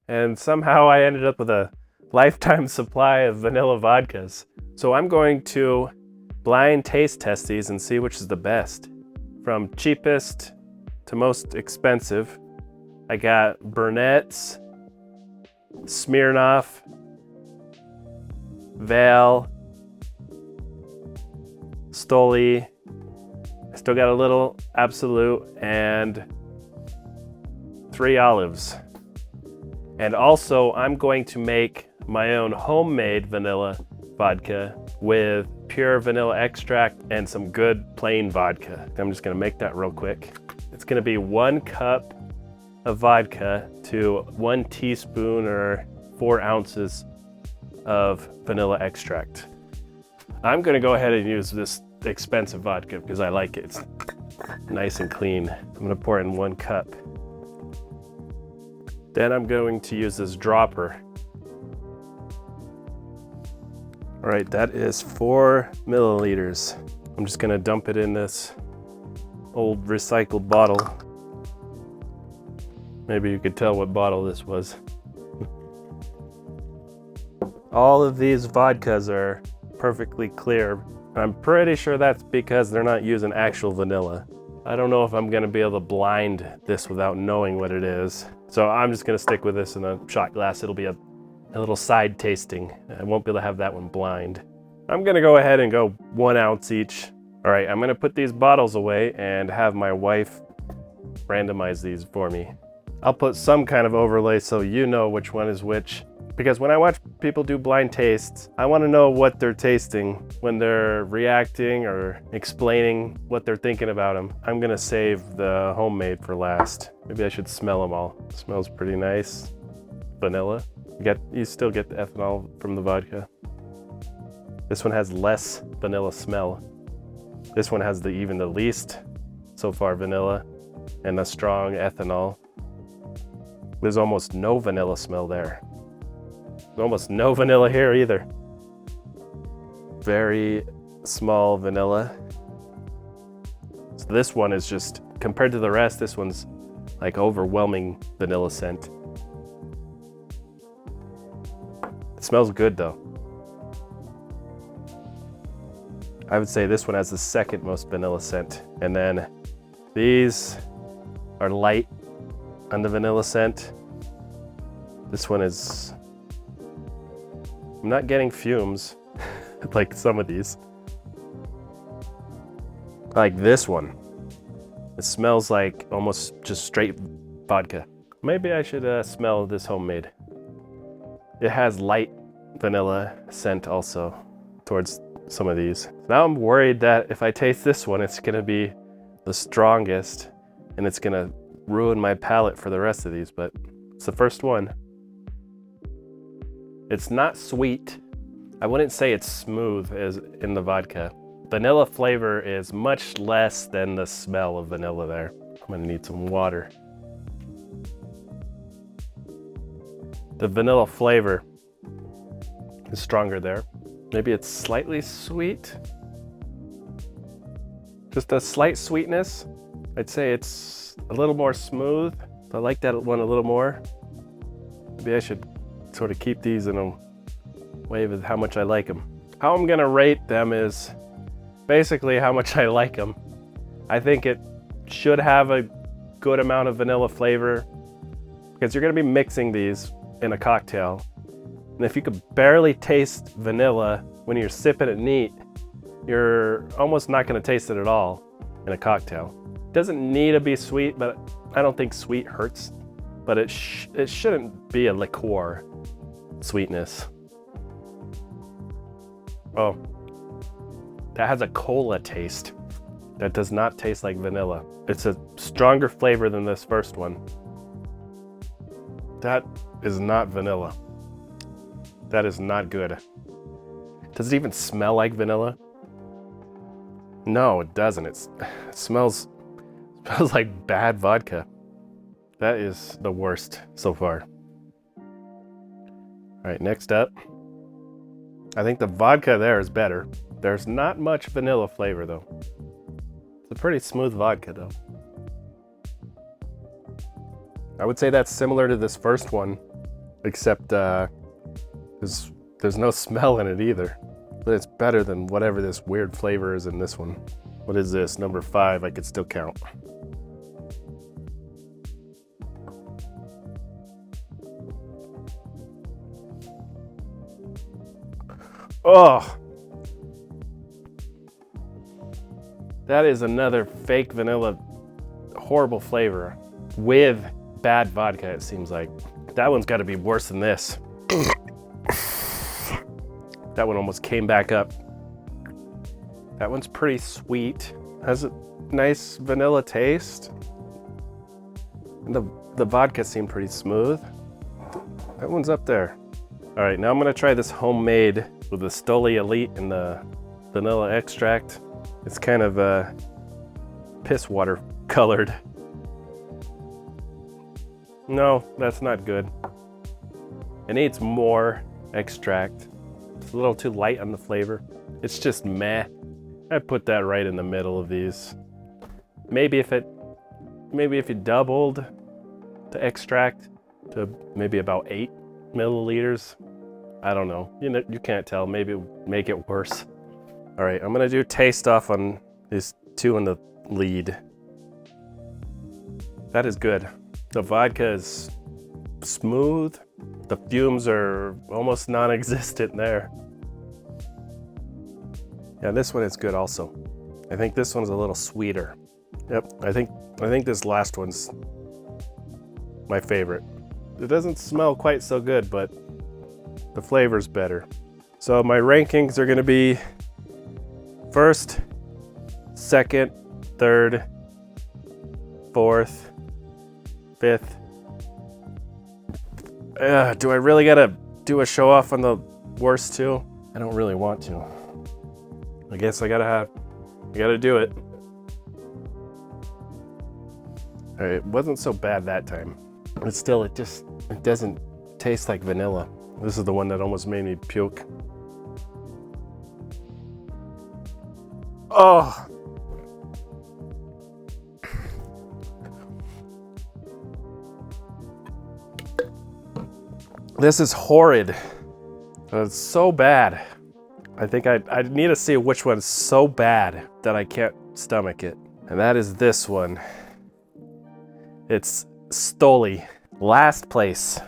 and somehow I ended up with a lifetime supply of vanilla vodkas. So I'm going to blind taste test these and see which is the best. From cheapest to most expensive, I got Burnett's, Smirnoff, Val, Stoli. I still got a little Absolut and 3 olives. And also, I'm going to make my own homemade vanilla vodka with pure vanilla extract and some good plain vodka. I'm just gonna make that real quick. It's gonna be 1 cup of vodka to 1 teaspoon or 4 ounces of vanilla extract. I'm gonna go ahead and use this expensive vodka because I like it. It's nice and clean. I'm gonna pour in 1 cup. Then I'm going to use this dropper. All right, that is 4 milliliters. I'm just gonna dump it in this old recycled bottle. Maybe you could tell what bottle this was. All of these vodkas are perfectly clear. I'm pretty sure that's because they're not using actual vanilla. I don't know if I'm gonna be able to blind this without knowing what it is. So I'm just gonna stick with this in a shot glass. It'll be a little side tasting. I won't be able to have that one blind. I'm gonna go ahead and go 1 ounce each. All right, I'm gonna put these bottles away and have my wife randomize these for me. I'll put some kind of overlay so you know which one is which. Because when I watch people do blind tastes, I want to know what they're tasting when they're reacting or explaining what they're thinking about them. I'm gonna save the homemade for last. Maybe I should smell them all. It smells pretty nice. Vanilla. You still get the ethanol from the vodka. This one has less vanilla smell. This one has even the least so far vanilla and a strong ethanol. There's almost no vanilla smell there. Almost no vanilla here either. Very small vanilla. So this one is just, compared to the rest, this one's like overwhelming vanilla scent. It smells good though. I would say this one has the second most vanilla scent. And then these are light on the vanilla scent. This one is, I'm not getting fumes like some of these. Like this one. It smells like almost just straight vodka. Maybe I should smell this homemade. It has light vanilla scent also towards some of these. Now I'm worried that if I taste this one, it's gonna be the strongest and it's gonna ruin my palate for the rest of these, but it's the first one. It's not sweet. I wouldn't say it's smooth as in the vodka. Vanilla flavor is much less than the smell of vanilla there. I'm gonna need some water. The vanilla flavor is stronger there. Maybe it's slightly sweet. Just a slight sweetness. I'd say it's a little more smooth. I like that one a little more. Maybe I should sort of keep these in a way with how much I like them. How I'm gonna rate them is basically how much I like them. I think it should have a good amount of vanilla flavor because you're gonna be mixing these in a cocktail. And if you could barely taste vanilla when you're sipping it neat, you're almost not gonna taste it at all in a cocktail. It doesn't need to be sweet, but I don't think sweet hurts. But it shouldn't be a liqueur sweetness. Oh, that has a cola taste. That does not taste like vanilla. It's a stronger flavor than this first one. That is not vanilla. That is not good. Does it even smell like vanilla? No, it doesn't. It smells like bad vodka. That is the worst so far. All right, next up. I think the vodka there is better. There's not much vanilla flavor though. It's a pretty smooth vodka though. I would say that's similar to this first one. except there's no smell in it either. But it's better than whatever this weird flavor is in this one. What is this? Number 5, I could still count. Oh! That is another fake vanilla, horrible flavor with bad vodka, it seems like. That one's gotta be worse than this. That one almost came back up. That one's pretty sweet. Has a nice vanilla taste. And the vodka seemed pretty smooth. That one's up there. All right, now I'm gonna try this homemade with the Stoli Elite and the vanilla extract. It's kind of piss water colored. No, that's not good. It needs more extract. It's a little too light on the flavor. It's just meh. I'd put that right in the middle of these. Maybe if you doubled the extract to maybe about 8 milliliters. I don't know. You can't tell. Maybe it would make it worse. All right, I'm gonna do taste off on these 2 in the lead. That is good. The vodka is smooth. The fumes are almost non-existent there. Yeah, this one is good also. I think this one's a little sweeter. Yep, I think this last one's my favorite. It doesn't smell quite so good, but the flavor's better. So my rankings are gonna be 1st, 2nd, 3rd, 4th, 5th. Do I really gotta do a show off on the worst 2? I don't really want to. I guess I gotta do it. All right, it wasn't so bad that time. But still, it doesn't taste like vanilla. This is the one that almost made me puke. Oh! This is horrid. It's so bad. I think I need to see which one's so bad that I can't stomach it. And that is this one. It's Stoli. Last place.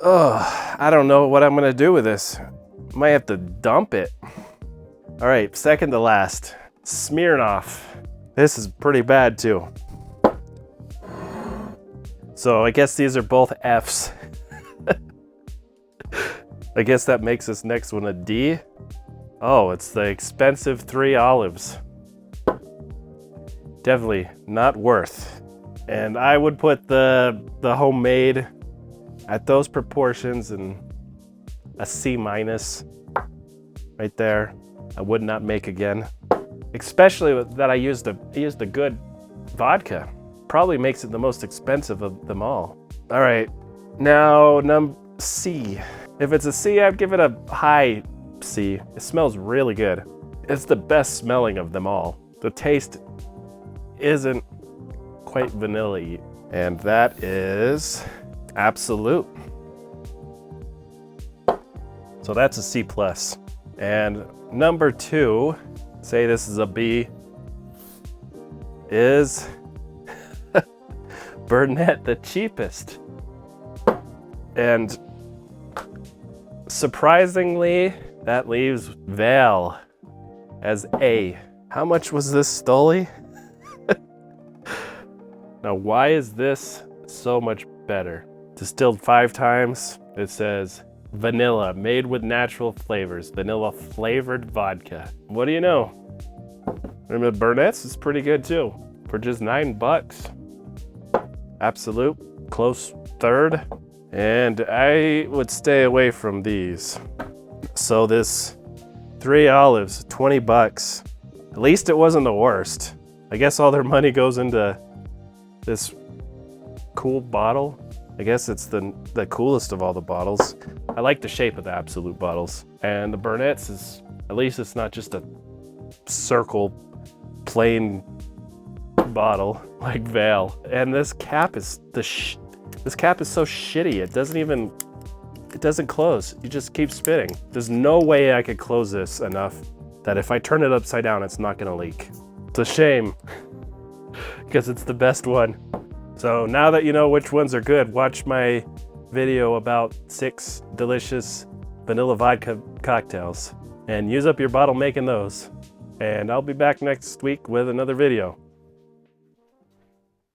Ugh, I don't know what I'm gonna do with this. Might have to dump it. All right, second to last. Smirnoff. This is pretty bad too. So I guess these are both Fs. I guess that makes this next one a D. Oh, it's the expensive 3 olives. Definitely not worth. And I would put the homemade at those proportions and a C- right there. I would not make again. Especially that I used a good vodka. Probably makes it the most expensive of them all. All right, now C. If it's a C, I'd give it a high C. It smells really good. It's the best smelling of them all. The taste isn't quite vanilla-y. And that is Absolut. So that's a C+. And number 2, say this is a B, is Burnett, the cheapest. And surprisingly, that leaves Val as A. How much was this Stoli? Now, why is this so much better? Distilled 5 times, it says vanilla, made with natural flavors, vanilla flavored vodka. What do you know? Remember, Burnett's is pretty good too, for just $9. Absolut, close third. And I would stay away from these. So this 3 olives, $20. At least it wasn't the worst. I guess all their money goes into this cool bottle. I guess it's the coolest of all the bottles. I like the shape of the Absolut bottles. And the Burnett's is, at least it's not just a circle, plain bottle like Vale. And this cap is This cap is so shitty. It doesn't close. You just keep spitting. There's no way I could close this enough that if I turn it upside down, it's not gonna leak. It's a shame because it's the best one. So now that you know which ones are good, watch my video about 6 delicious vanilla vodka cocktails and use up your bottle making those. And I'll be back next week with another video.